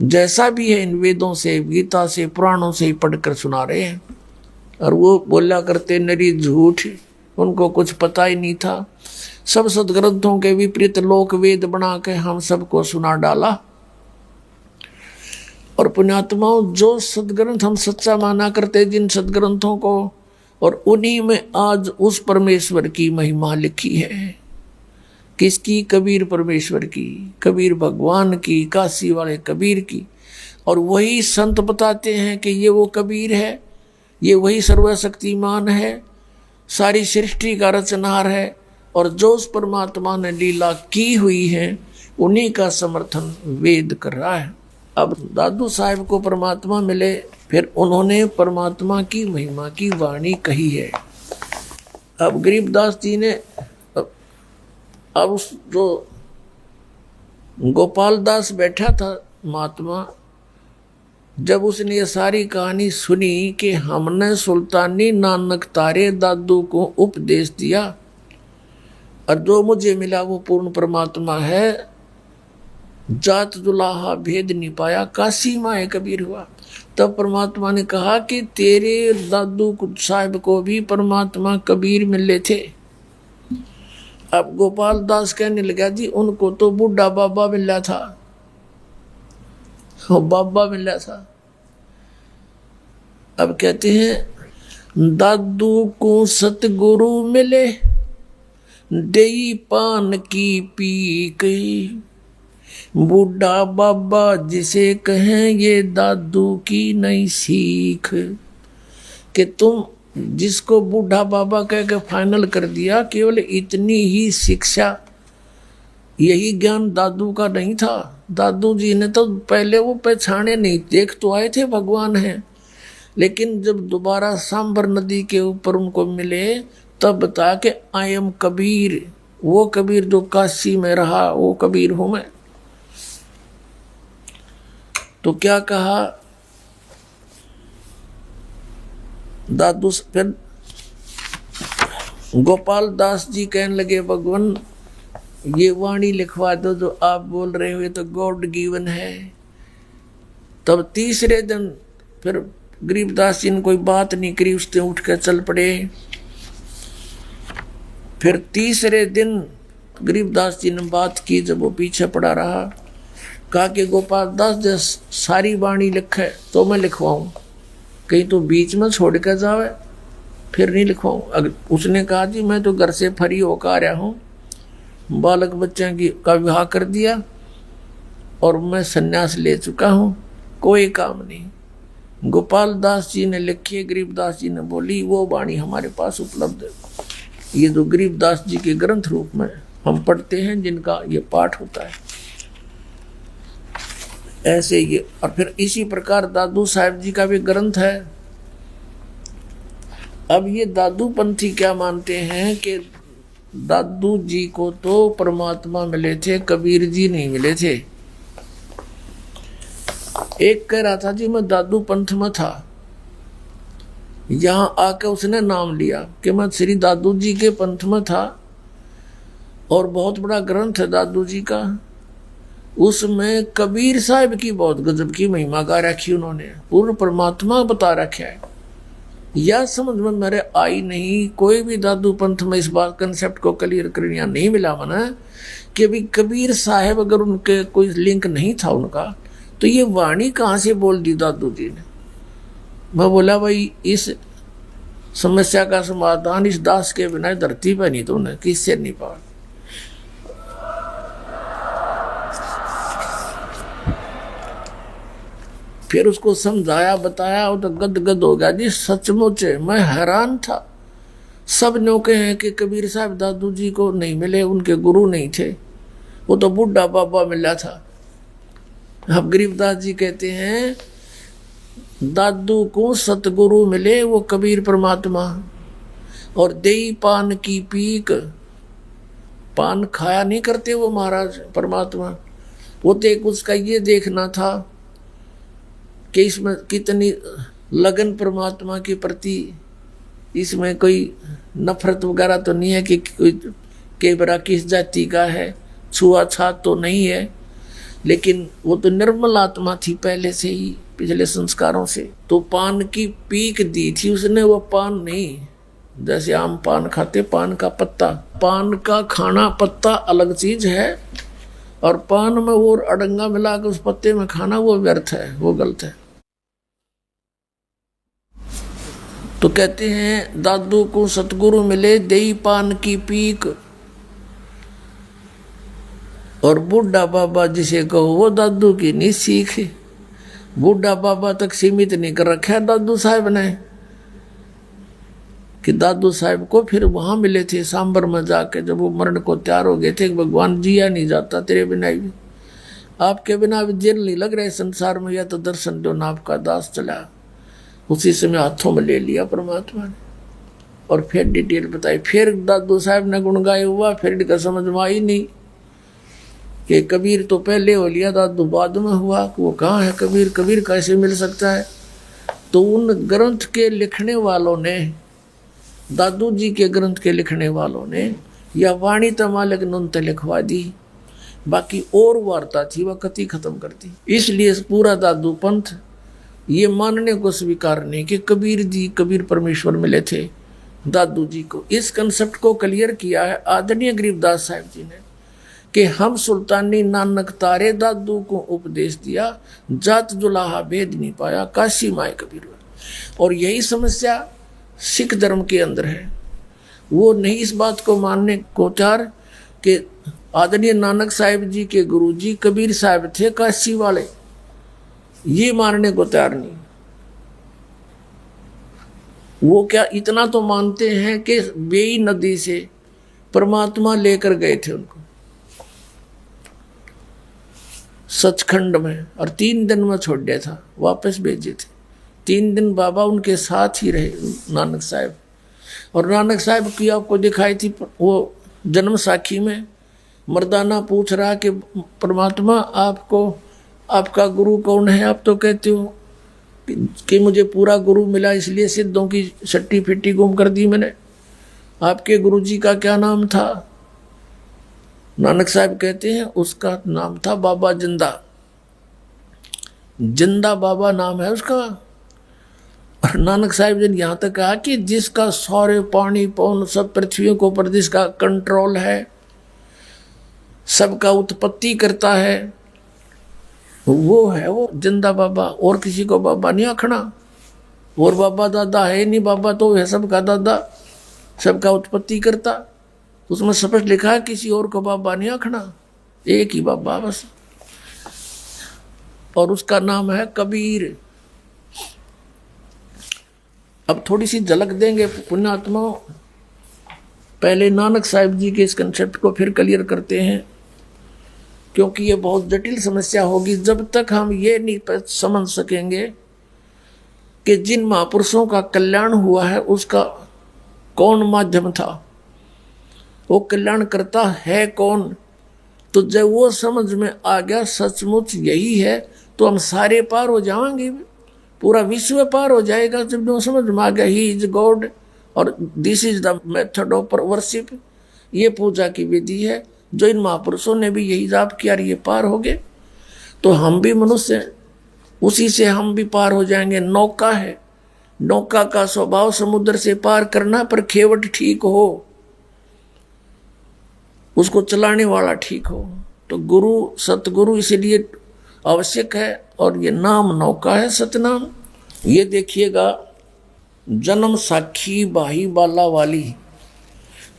जैसा भी है इन वेदों से, गीता से, पुराणों से ही पढ़कर सुना रहे हैं। और वो बोला करते नरी झूठ, उनको कुछ पता ही नहीं था। सब सदग्रंथों के विपरीत लोक वेद बना के हम सबको सुना डाला। और पुण्यात्माओं, जो सदग्रंथ हम सच्चा माना करते जिन सदग्रंथों को, और उन्हीं में आज उस परमेश्वर की महिमा लिखी है। किसकी? कबीर परमेश्वर की, कबीर भगवान की, काशी वाले कबीर की। और वही संत बताते हैं कि ये वो कबीर है, ये वही सर्वशक्तिमान है, सारी सृष्टि का रचनहार है, और जो उस परमात्मा ने लीला की हुई है उन्हीं का समर्थन वेद कर रहा है। अब दादू साहब को परमात्मा मिले, फिर उन्होंने परमात्मा की महिमा की वाणी कही है। अब गरीबदास जी ने अब उस जो गोपाल दास बैठा था महात्मा, जब उसने ये सारी कहानी सुनी कि हमने सुल्तानी नानक तारे दादू को उपदेश दिया और जो मुझे मिला वो पूर्ण परमात्मा है, जात दुलाहा भेद नहीं पाया, काशी माए कबीर हुआ। तब परमात्मा ने कहा कि तेरे दादू साहब को भी परमात्मा कबीर मिले थे। अब गोपाल दास कहने लगा, जी उनको तो बूढ़ा बाबा मिला था, बाबा मिला था। अब कहते हैं, दादू को सतगुरु मिले, देई पान की पी गई, बूढ़ा बाबा जिसे कहें ये दादू की नई सीख। कि तुम जिसको बूढ़ा बाबा कह के फाइनल कर दिया, केवल इतनी ही शिक्षा, यही ज्ञान दादू का नहीं था। दादू जी ने तो पहले वो पहचाने नहीं, देख तो आए थे भगवान है, लेकिन जब दोबारा सांबर नदी के ऊपर उनको मिले तब बता के आई एम कबीर, वो कबीर जो काशी में रहा वो कबीर हूं मैं। तो क्या कहा दादू? फिर गोपाल दास जी कहने लगे, भगवान ये वाणी लिखवा दो जो आप बोल रहे हो, तो गॉड गिवन है। तब तीसरे दिन फिर गरीबदास जी ने कोई बात नहीं करी, उसने उठ कर चल पड़े। फिर तीसरे दिन गरीबदास जी ने बात की, जब वो पीछे पड़ा रहा, कहा कि गोपाल दास जब सारी वाणी लिखे तो मैं लिखवाऊं, कहीं तो बीच में छोड़ कर जावे फिर नहीं लिखवाऊं। अगर उसने कहा, जी मैं तो घर से फ्री होकर आ रहा हूँ, बालक बच्चों की का विवाह कर दिया और मैं सन्यास ले चुका हूँ, कोई काम नहीं। गोपाल दास जी ने लिखी, गरीबदास जी ने बोली, वो वाणी हमारे पास उपलब्ध है। ये जो गरीबदास जी के ग्रंथ रूप में हम पढ़ते हैं, जिनका ये पाठ होता है, ऐसे ये। और फिर इसी प्रकार दादू साहब जी का भी ग्रंथ है। अब ये दादू पंथी क्या मानते हैं कि दादू जी को तो परमात्मा मिले थे, कबीर जी नहीं मिले थे। एक कह रहा था, जी मैं दादू पंथ में था, यहां आके उसने नाम लिया कि मैं श्री दादू जी के पंथ में था, और बहुत बड़ा ग्रंथ है दादू जी का, उसमें कबीर साहब की बहुत गजब की महिमा गा रखी उन्होंने, पूर्ण परमात्मा बता रखा है। यह समझ में मेरे आई नहीं, कोई भी दादू पंथ में इस बात कंसेप्ट को क्लियर करने नहीं मिला मना कि अभी कबीर साहब अगर उनके कोई लिंक नहीं था उनका, तो ये वाणी कहाँ से बोल दी दादू जी ने। मैं बोला, भाई इस समस्या का समाधान इस दास के बिना धरती पर नहीं, तो उन्हें किससे नहीं पा। फिर उसको समझाया बताया, वो तो गदगद हो गया, जी सचमुच मैं हैरान था। सब नौके हैं कि कबीर साहब दादू जी को नहीं मिले, उनके गुरु नहीं थे, वो तो बूढ़ा बाबा मिला था। अब गरीबदास जी कहते हैं, दादू को सतगुरु मिले वो कबीर परमात्मा, और देई पान की पीक, पान खाया नहीं करते वो महाराज परमात्मा। वो तो एक उसका ये देखना था कि इसमें कितनी लगन परमात्मा के प्रति, इसमें कोई नफरत वगैरह तो नहीं है कि कोई के बरा किस जाति का है, छुआछात तो नहीं है, लेकिन वो तो निर्मल आत्मा थी पहले से ही, पिछले संस्कारों से। तो पान की पीक दी थी उसने, वो पान नहीं जैसे आम पान खाते, पान का पत्ता, पान का खाना पत्ता अलग चीज है, और पान में वो अड़ंगा मिला के उस पत्ते में खाना वो व्यर्थ है, वो गलत है। तो कहते हैं दादू को सतगुरु मिले देई पान की पीक, और बूढ़ा बाबा जिसे कहो वो दादू की नहीं सीख। बूढ़ा बाबा तक सीमित नहीं कर रखा है दादू साहब ने, कि दादू साहब को फिर वहां मिले थे सांबर में जाके, जब वो मरण को तैयार हो गए थे, भगवान जिया नहीं जाता तेरे बिना भी, आपके बिना भी जेल नहीं लग रहे संसार में, या तो दर्शन दो ना आपका दास चला। उसी समय हाथों में ले लिया परमात्मा ने और फिर डिटेल बताई। फिर दादू साहब ने गुण गाया हुआ, फिर इनका समझ में आई नहीं कि कबीर तो पहले हो लिया, दादू बाद में हुआ। वो कहाँ है कबीर, कबीर कैसे मिल सकता है? तो उन ग्रंथ के लिखने वालों ने, दादू जी के ग्रंथ के लिखने वालों ने या वाणी तमालक नुनते लिखवा दी, बाकी और वार्ता थी वह कति खत्म कर दी। इसलिए पूरा दादू पंथ ये मानने को स्वीकार नहीं कि कबीर जी, कबीर परमेश्वर मिले थे दादू जी को। इस कंसेप्ट को क्लियर किया है आदरणीय गरीबदास साहब जी ने कि हम सुल्तानी नानक तारे दादू को उपदेश दिया, जात जुलाहा भेद नहीं पाया, काशी माए कबीर। और यही समस्या सिख धर्म के अंदर है। वो नहीं इस बात को मानने को तैयार कि आदरणीय नानक साहिब जी के गुरुजी कबीर साहब थे काशी वाले, ये मानने को तैयार नहीं। वो क्या इतना तो मानते हैं कि बेई नदी से परमात्मा लेकर गए थे उनको सचखंड में, और 3 दिन में छोड़ दिया था, वापस भेजे थे। 3 दिन बाबा उनके साथ ही रहे नानक साहब। और नानक साहब की आपको दिखाई थी वो जन्म साखी में, मर्दाना पूछ रहा कि परमात्मा आपको, आपका गुरु कौन है? आप तो कहते हो कि मुझे पूरा गुरु मिला, इसलिए सिद्धों की सट्टी फिट्टी गुम कर दी मैंने। आपके गुरु जी का क्या नाम था? नानक साहब कहते हैं उसका नाम था बाबा जिंदा, जिंदा बाबा नाम है उसका। और नानक साहब जी ने यहाँ तक कहा कि जिसका सौर्य पानी पवन सब पृथ्वी को पर जिसका कंट्रोल है, सबका उत्पत्ति करता है, वो है वो जिंदा बाबा। और किसी को बाबा नहीं आखना, और बाबा दादा है नहीं, बाबा तो है सबका दादा, सबका उत्पत्ति करता। उसमें स्पष्ट लिखा है किसी और को बाबा नहीं आखना, एक ही बाबा बस, और उसका नाम है कबीर। अब थोड़ी सी झलक देंगे पुण्यात्मा, पहले नानक साहिब जी के इस कंसेप्ट को फिर क्लियर करते हैं, क्योंकि ये बहुत जटिल समस्या होगी जब तक हम ये नहीं समझ सकेंगे कि जिन महापुरुषों का कल्याण हुआ है उसका कौन माध्यम था, वो कल्याण करता है कौन। तो जब वो समझ में आ गया सचमुच यही है, तो हम सारे पार हो जाएंगे, पूरा विश्व पार हो जाएगा। जब वो समझ में आ गया ही इज गॉड और this is the method of worship, ये पूजा की विधि है, जो इन महापुरुषों ने भी यही जाप किया, ये पार हो गए, तो हम भी मनुष्य, उसी से हम भी पार हो जाएंगे। नौका है, नौका का स्वभाव समुद्र से पार करना, पर खेवट ठीक हो, उसको चलाने वाला ठीक हो। तो गुरु सतगुरु इसलिए आवश्यक है, और ये नाम नौका है सतनाम। ये देखिएगा, जन्म साखी भाई बाला वाली,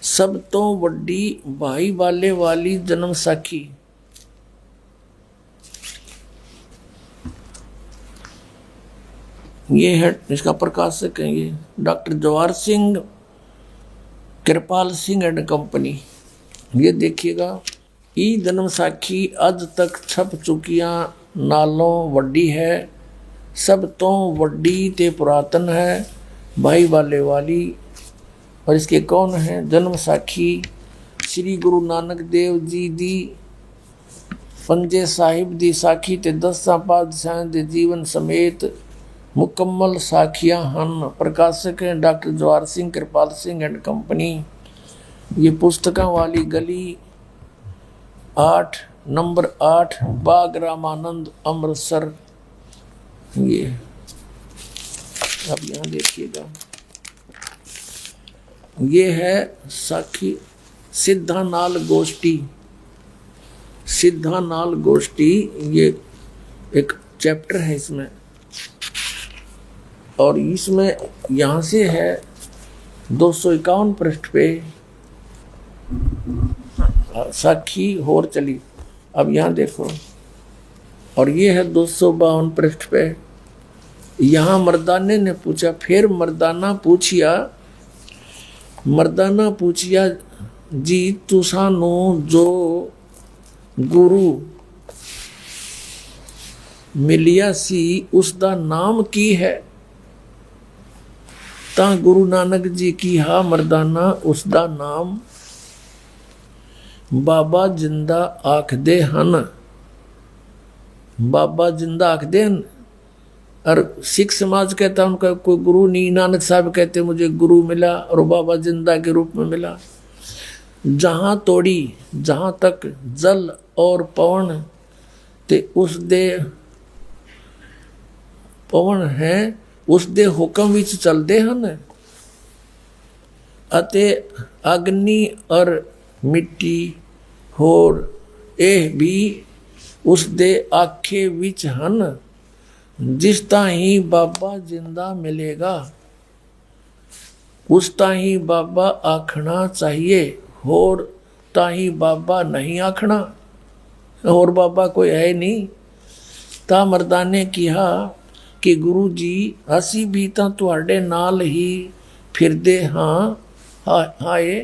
सब तो वड्डी भाई बाले वाली जन्म साखी। ये है इसका प्रकाशक है, ये doctor Jawahar Singh, Kripal Singh and company. ये देखिएगा, ई जन्म साखी अज तक छप चुकियां नालों वड्डी है, सब तो वड्डी ते पुरातन है भाई बाले वाली। और इसके कौन है? जन्म साखी श्री गुरु नानक देव जी दी पंजे साहिब दी साखी ते 10 पातशाह दे जीवन समेत मुकम्मल साखियां हन। प्रकाशक हैं doctor Jawahar Singh, Kripal Singh and company. ये पुस्तकों वाली गली 8 नंबर 8 बाग रामानंद अमृतसर। ये अब यहाँ देखिएगा, ये है साखी सिद्धानाल गोष्ठी, सिद्धा नाल गोष्ठी, ये एक चैप्टर है इसमें, और इसमें यहाँ से है 251 पृष्ठ पे साखी होर चली। अब यहाँ देखो, और ये है 252 पृष्ठ पे। यहाँ मर्दाने ने पूछा, फिर मर्दाना पूछिया जी तुसानो जो गुरु मिलिया सी उसका नाम की है। ता गुरु नानक जी की हा मर्दाना उसका नाम बाबा जिंदा आखदे हन। बाबा जिंदा आखदे हन। और सिख समाज कहता है उनका कोई गुरु नहीं। नानक साहब कहते मुझे गुरु मिला और बाबा जिंदा के रूप में मिला। जहाँ तक जल और पवन ते उस दे पवन है उस दे हुक्म विच चलते हैं, अते अग्नि और मिट्टी होर एह भी उस दे आखे विच हन। जिस ताही बाबा जिंदा मिलेगा उस ताही बाबा आखना चाहिए, होर ताही बाबा नहीं आखना। और बाबा कोई है नहीं। ता मर्दाने कहा कि गुरु जी असी भी तां तुहाडे नाल ही फिरदे हाँ हाए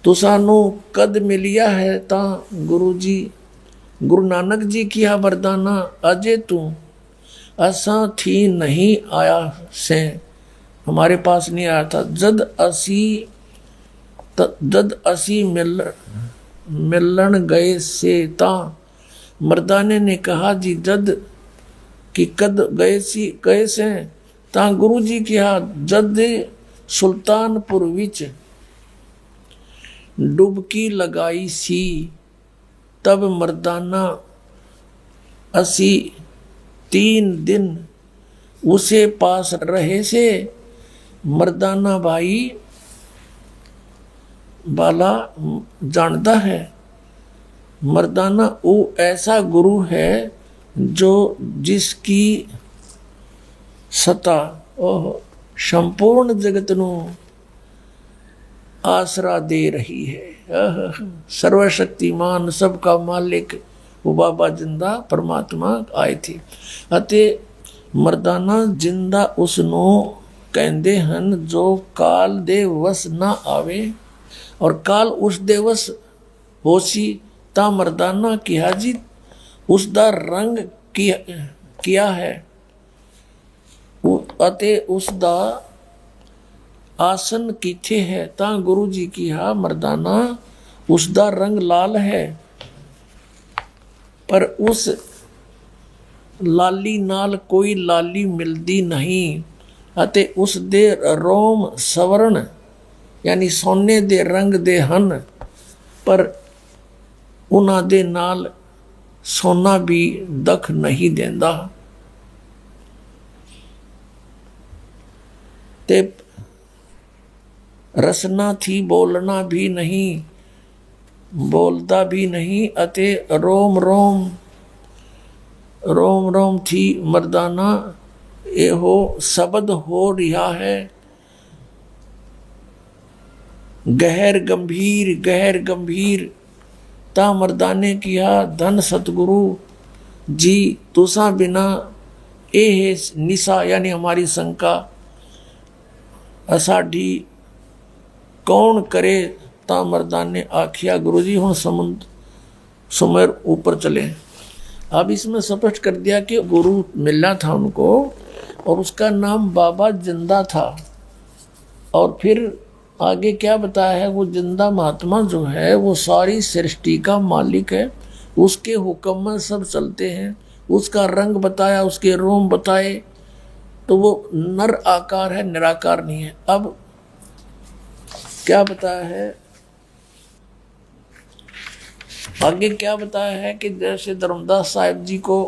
तो सानू कद मिलिया है। ता गुरु जी गुरु नानक जी किया मर्दाना अजे तू असा थी नहीं आया से, हमारे पास नहीं आया था। जद असी मिलन गए से ता मर्दाने ने कहा जी जद कि कद गए से ता गुरु जी कहा जद सुल्तानपुर विच डुबकी लगाई सी तब मर्दाना असी 3 दिन उसे पास रहे से। मर्दाना भाई बाला जानता है मर्दाना वो ऐसा गुरु है जो जिसकी सत्ता संपूर्ण जगत नू आसरा दे रही है। सर्वशक्तिमान सबका मालिक वो बाबा जिंदा परमात्मा आए थे। अते मर्दाना जिंदा उसनों कहते हैं जो काल दे वस ना आवे, और काल उस दे वस होसी। ता मर्दाना किया जी उसका रंग किया है अते उसका आसन किथे है। ता गुरु जी किया मर्दाना उसका रंग लाल है, पर उस लाली नाल कोई लाली मिलती नहीं। अते उस दे रोम सवर्ण यानी सोने दे रंग दे हन, पर उन्हां दे नाल सोना भी दख नहीं देंदा। ते रसना थी बोलना भी नहीं, बोलता भी नहीं। अते रोम रोम थी मर्दाना एहो शब्द हो रिहा है। गहर गंभीर ता मर्दाने किया धन सतगुरु जी तुसा बिना ए निशा यानी हमारी शंका असाढ़ी कौन करे। ता मर्दाने आखिया गुरु जी हुण सुमेर ऊपर चले। अब इसमें स्पष्ट कर दिया कि गुरु मिलना था उनको और उसका नाम बाबा जिंदा था। और फिर आगे क्या बताया है, वो जिंदा महात्मा जो है वो सारी सृष्टि का मालिक है, उसके हुक्म में सब चलते हैं। उसका रंग बताया, उसके रोम बताए, तो वो नर आकार है, निराकार नहीं है। अब क्या बताया है, आगे क्या बताया है कि जैसे धर्मदास साहिब जी को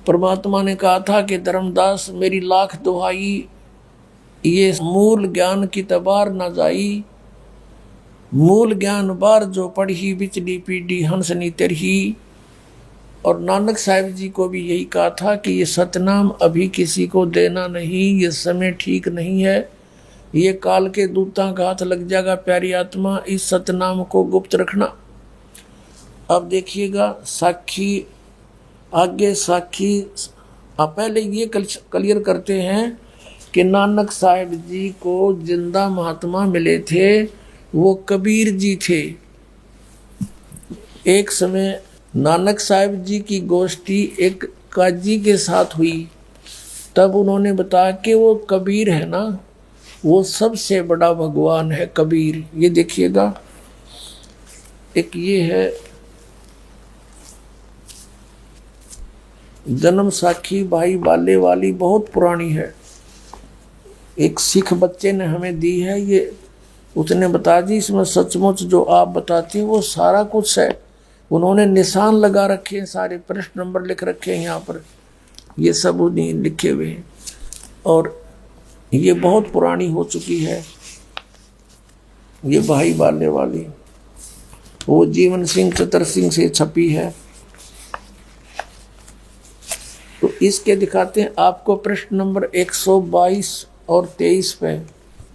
परमात्मा ने कहा था कि धर्मदास मेरी लाख दुहाई ये मूल ज्ञान की तबार न जाई, मूल ज्ञान बार जो पढ़ी बिचली पीढ़ी हंसनी तरही। और नानक साहिब जी को भी यही कहा था कि ये सतनाम अभी किसी को देना नहीं, ये समय ठीक नहीं है, ये काल के दूतां का हाथ लग जाएगा। प्यारी आत्मा, इस सतनाम को गुप्त रखना। अब देखिएगा साखी, आगे साखी। आप पहले ये क्लियर करते हैं कि नानक साहिब जी को जिंदा महात्मा मिले थे, वो कबीर जी थे। एक समय नानक साहिब जी की गोष्ठी एक काजी के साथ हुई, तब उन्होंने बताया कि वो कबीर है ना, वो सबसे बड़ा भगवान है कबीर। ये देखिएगा, एक ये है जन्म साखी भाई बाले वाली, बहुत पुरानी है, एक सिख बच्चे ने हमें दी है। ये उसने बता दी, इसमें सचमुच जो आप बताते हैं वो सारा कुछ है। उन्होंने निशान लगा रखे हैं, सारे पृष्ठ नंबर लिख रखे हैं यहाँ पर, ये सब उन्हीं लिखे हुए हैं। और ये बहुत पुरानी हो चुकी है, ये भाई बाले वाली, वो जीवन सिंह चतर सिंह से छपी है। तो इसके दिखाते हैं आपको पृष्ठ नंबर 122 और 23 पे,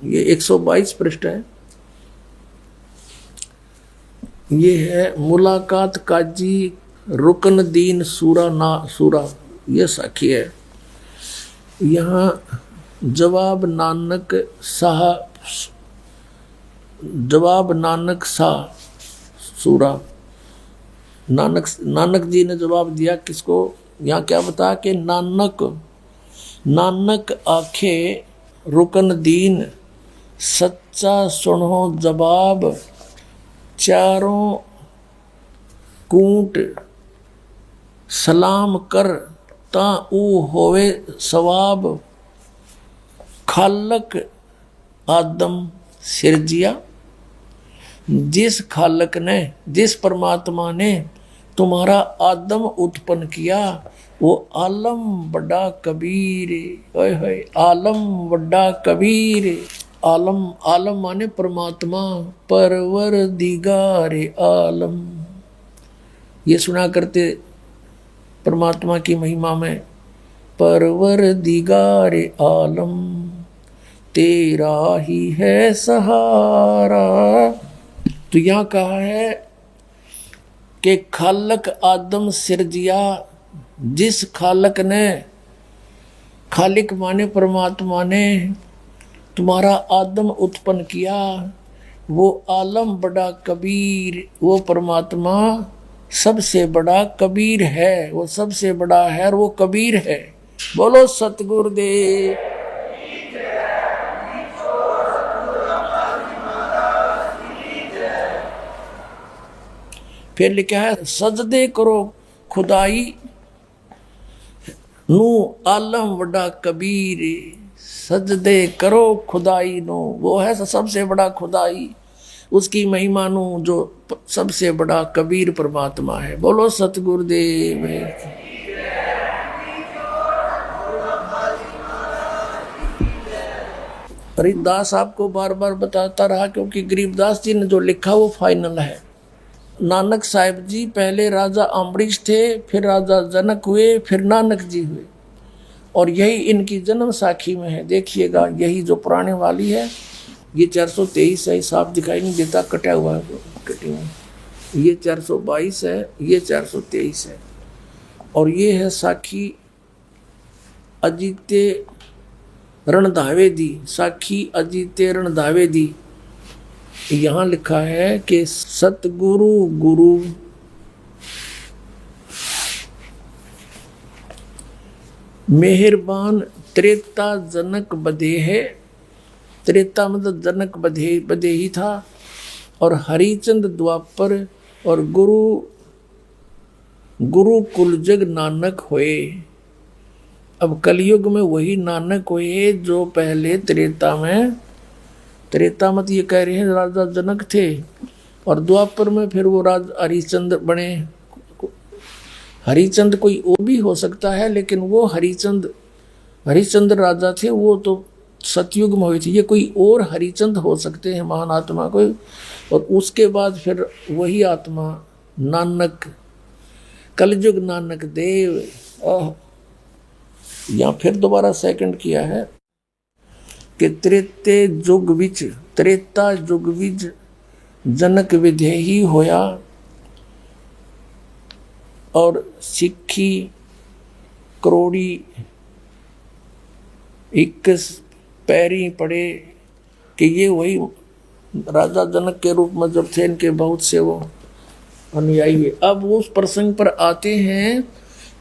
ये 122 पृष्ठ है। ये है मुलाकात काजी रुकन दीन सूरा ना सूरा, ये साखी है। यहाँ जवाब नानक शाह सूरा, नानक जी ने जवाब दिया किसको, यहाँ क्या बता कि नानक आखे रुकन दीन, सच्चा सुनो जवाब, चारों कूट सलाम कर ता ऊ होवे सवाब, खालक आदम सिरजिया। जिस खालक ने, जिस परमात्मा ने तुम्हारा आदम उत्पन्न किया, वो आलम बड़ा कबीर, ओए होए, आलम बड़ा कबीर। आलम माने परमात्मा, परवरदिगार आलम। ये सुना करते परमात्मा की महिमा में, परवरदिगार आलम तेरा ही है सहारा। तो यहाँ कहा है कि खालक आदम सिरजिया, जिस खालक ने, खालिक माने परमात्मा ने तुम्हारा आदम उत्पन्न किया, वो आलम बड़ा कबीर, वो परमात्मा सबसे बड़ा कबीर है, वो सबसे बड़ा है और वो कबीर है। बोलो सतगुरुदेव। फिर लिखा है सजदे करो खुदाई नू आलम बड़ा कबीर, सजदे करो खुदाई नो, वो है सबसे बड़ा खुदाई, उसकी महिमा नु जो सबसे बड़ा कबीर परमात्मा है। बोलो सतगुरुदेव। गरीबदास आपको बार बार बताता रहा, क्योंकि गरीबदास जी ने जो लिखा वो फाइनल है। नानक साहिब जी पहले राजा अम्बरीश थे, फिर राजा जनक हुए, फिर नानक जी हुए, और यही इनकी जन्म साखी में है। देखिएगा, यही जो पुराने वाली है, ये 423 है, साफ दिखाई नहीं देता, कटा हुआ है, कटी हुई। ये 422 है, ये 423 है, और ये है साखी अजीते रणधावे दी, साखी अजीते रणधावे दी। यहाँ लिखा है कि सतगुरु गुरु मेहरबान त्रेता जनक बधे है, त्रेता मतलब जनक बधे ही था, और हरिचंद द्वापर, और गुरु कुलजग नानक होए। अब कलयुग में वही नानक हुए जो पहले त्रेता में, त्रेता मत ये कह रहे हैं राजा जनक थे, और द्वापर में फिर वो राजा हरिचंद बने। हरिचंद कोई वो भी हो सकता है, लेकिन वो हरिचंद राजा थे, वो तो सतयुग में हुई थी। ये कोई और हरिचंद हो सकते हैं महान आत्मा कोई, और उसके बाद फिर वही आत्मा नानक, कलयुग नानक देव। यहाँ फिर दोबारा सेकंड किया है कि त्रेते जुग विच, त्रेता जुग विच जनक विधेयी होया, और सिक्खी करोड़ी 21 पैरी पड़े, कि ये वही राजा जनक के रूप में जब थे, इनके बहुत से वो अनुयायी हुए। अब उस प्रसंग पर आते हैं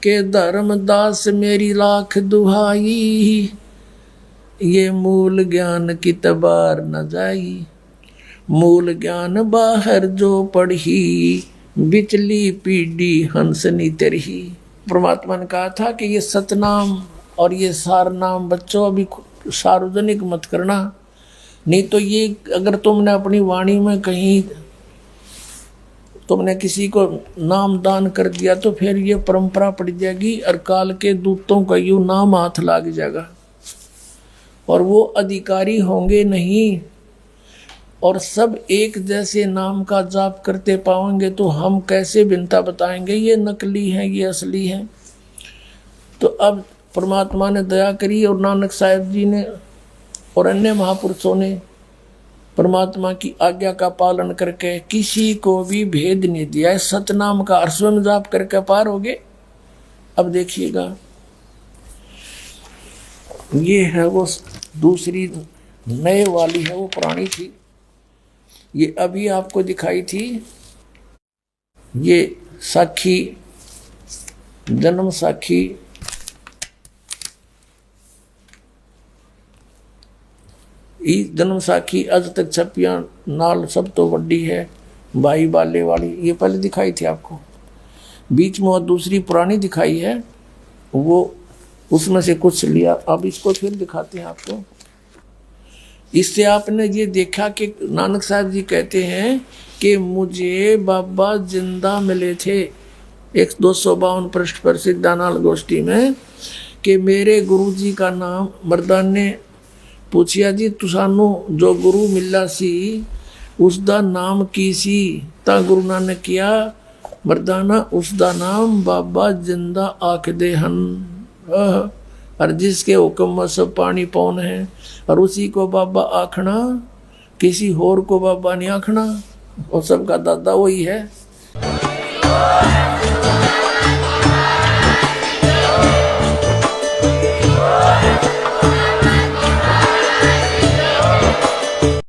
कि धर्मदास मेरी लाख दुहाई, ये मूल ज्ञान की तबार न जाई, मूल ज्ञान बाहर जो पढ़ी, बिचली पीढ़ी हंसनी तरही। परमात्मा ने कहा था कि ये सतनाम और ये सार नाम बच्चों अभी सार्वजनिक मत करना, नहीं तो ये अगर तुमने अपनी वाणी में कहीं तुमने किसी को नाम दान कर दिया तो फिर ये परंपरा पड़ जाएगी और काल के दूतों का यूं नाम हाथ लग जाएगा और वो अधिकारी होंगे नहीं, और सब एक जैसे नाम का जाप करते पाएंगे तो हम कैसे भिन्नता बताएंगे ये नकली है ये असली है। तो अब परमात्मा ने दया करी और नानक साहब जी ने और अन्य महापुरुषों ने परमात्मा की आज्ञा का पालन करके किसी को भी भेद नहीं दिया। सतनाम का अर्श्वन जाप करके पार हो गए। अब देखिएगा, ये है वो दूसरी नए वाली है, वो पुरानी थी, ये अभी आपको दिखाई थी। ये साखी, जन्म साखी, जन्म साखी अज तक छपिया नाल सब तो वड्डी है, भाई बाले वाली, ये पहले दिखाई थी आपको। बीच में और दूसरी पुरानी दिखाई है, वो उसमें से कुछ लिया। अब इसको फिर दिखाते हैं आपको। इससे आपने ये देखा कि नानक साहब जी कहते हैं कि मुझे बाबा जिंदा मिले थे 252 पृष्ठ पर सिद्धानाल गोष्ठी में, कि मेरे गुरु जी का नाम, मर्दान ने पूछिया जी तुसानू जो गुरु मिला सी उसका नाम की सी, ता गुरु नानक किया मर्दाना उसका नाम बाबा जिंदा आख दे हन, और जिसके हुक्म में सब पानी पौन है, और उसी को बाबा आखना, किसी होर को बाबा नहीं आखना, और सबका दादा वही है।